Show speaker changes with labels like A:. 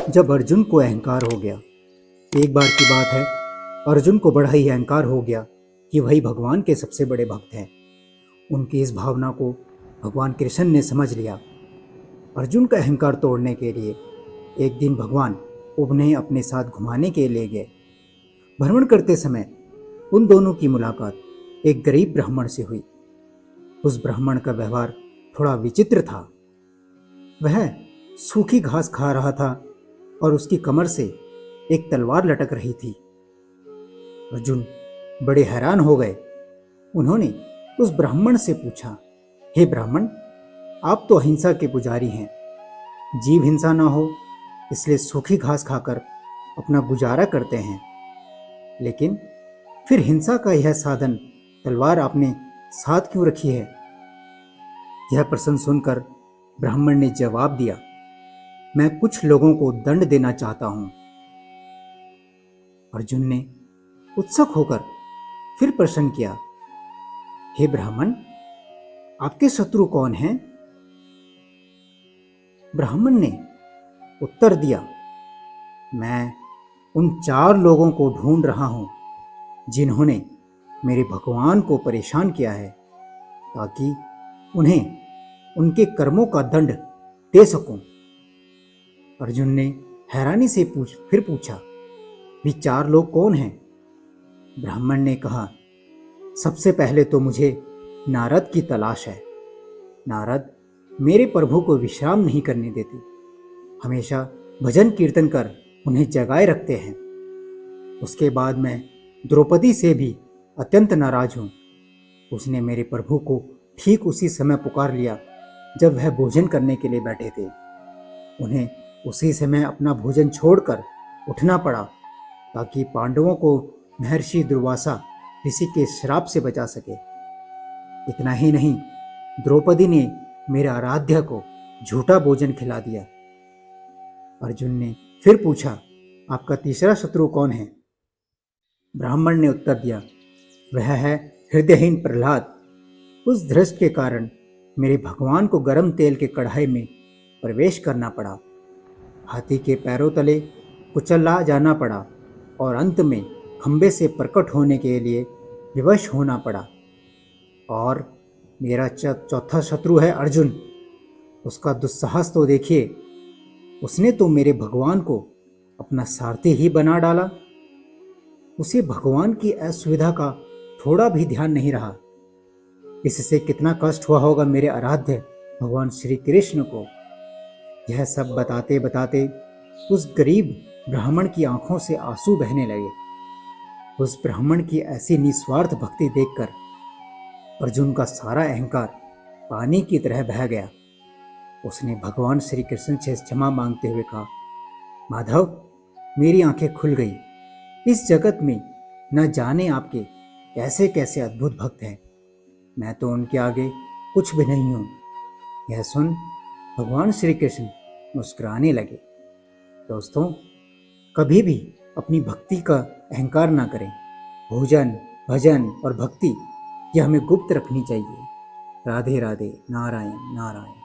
A: जब अर्जुन को अहंकार हो गया। एक बार की बात है, अर्जुन को बड़ा ही अहंकार हो गया कि वही भगवान के सबसे बड़े भक्त हैं। उनकी इस भावना को भगवान कृष्ण ने समझ लिया। अर्जुन का अहंकार तोड़ने के लिए एक दिन भगवान उन्हें अपने साथ घुमाने के लिए गए। भ्रमण करते समय उन दोनों की मुलाकात एक गरीब ब्राह्मण से हुई। उस ब्राह्मण का व्यवहार थोड़ा विचित्र था। वह सूखी घास खा रहा था और उसकी कमर से एक तलवार लटक रही थी। अर्जुन बड़े हैरान हो गए। उन्होंने उस ब्राह्मण से पूछा, हे ब्राह्मण, आप तो अहिंसा के पुजारी हैं। जीव हिंसा ना हो इसलिए सूखी घास खाकर अपना गुजारा करते हैं, लेकिन फिर हिंसा का यह साधन तलवार आपने साथ क्यों रखी है? यह प्रश्न सुनकर ब्राह्मण ने जवाब दिया, मैं कुछ लोगों को दंड देना चाहता हूं। अर्जुन ने उत्सुक होकर फिर प्रश्न किया, हे ब्राह्मण, आपके शत्रु कौन हैं? ब्राह्मण ने उत्तर दिया, मैं उन 4 लोगों को ढूंढ रहा हूं जिन्होंने मेरे भगवान को परेशान किया है, ताकि उन्हें उनके कर्मों का दंड दे सकूं। अर्जुन ने हैरानी से फिर पूछा, वे 4 लोग कौन हैं? ब्राह्मण ने कहा, सबसे पहले तो मुझे नारद की तलाश है। नारद मेरे प्रभु को विश्राम नहीं करने देते, हमेशा भजन कीर्तन कर उन्हें जगाए रखते हैं। उसके बाद मैं द्रौपदी से भी अत्यंत नाराज हूँ। उसने मेरे प्रभु को ठीक उसी समय पुकार लिया जब वह भोजन करने के लिए बैठे थे। उन्हें उसी समय अपना भोजन छोड़कर उठना पड़ा ताकि पांडवों को महर्षि दुर्वासा ऋषि के श्राप से बचा सके। इतना ही नहीं, द्रौपदी ने मेरे आराध्य को झूठा भोजन खिला दिया। अर्जुन ने फिर पूछा, आपका तीसरा शत्रु कौन है? ब्राह्मण ने उत्तर दिया, वह है हृदयहीन प्रहलाद। उस धृष्ट के कारण मेरे भगवान को गर्म तेल के कढ़ाई में प्रवेश करना पड़ा, हाथी के पैरों तले कुचला जाना पड़ा और अंत में खंबे से प्रकट होने के लिए विवश होना पड़ा। और मेरा चौथा शत्रु है अर्जुन। उसका दुस्साहस तो देखिए, उसने तो मेरे भगवान को अपना सारथी ही बना डाला। उसे भगवान की असुविधा का थोड़ा भी ध्यान नहीं रहा। इससे कितना कष्ट हुआ होगा मेरे आराध्य भगवान श्री कृष्ण को। यह सब बताते बताते उस गरीब ब्राह्मण की आंखों से आंसू बहने लगे। उस ब्राह्मण की ऐसी निस्वार्थ भक्ति देखकर अर्जुन का सारा अहंकार पानी की तरह बह गया। उसने भगवान श्री कृष्ण से क्षमा मांगते हुए कहा, माधव, मेरी आंखें खुल गई। इस जगत में न जाने आपके कैसे कैसे अद्भुत भक्त हैं, मैं तो उनके आगे कुछ भी नहीं हूं। यह सुन भगवान श्री कृष्ण मुस्कुराने लगे। दोस्तों, कभी भी अपनी भक्ति का अहंकार ना करें। भोजन, भजन और भक्ति यह हमें गुप्त रखनी चाहिए। राधे राधे, नारायण नारायण।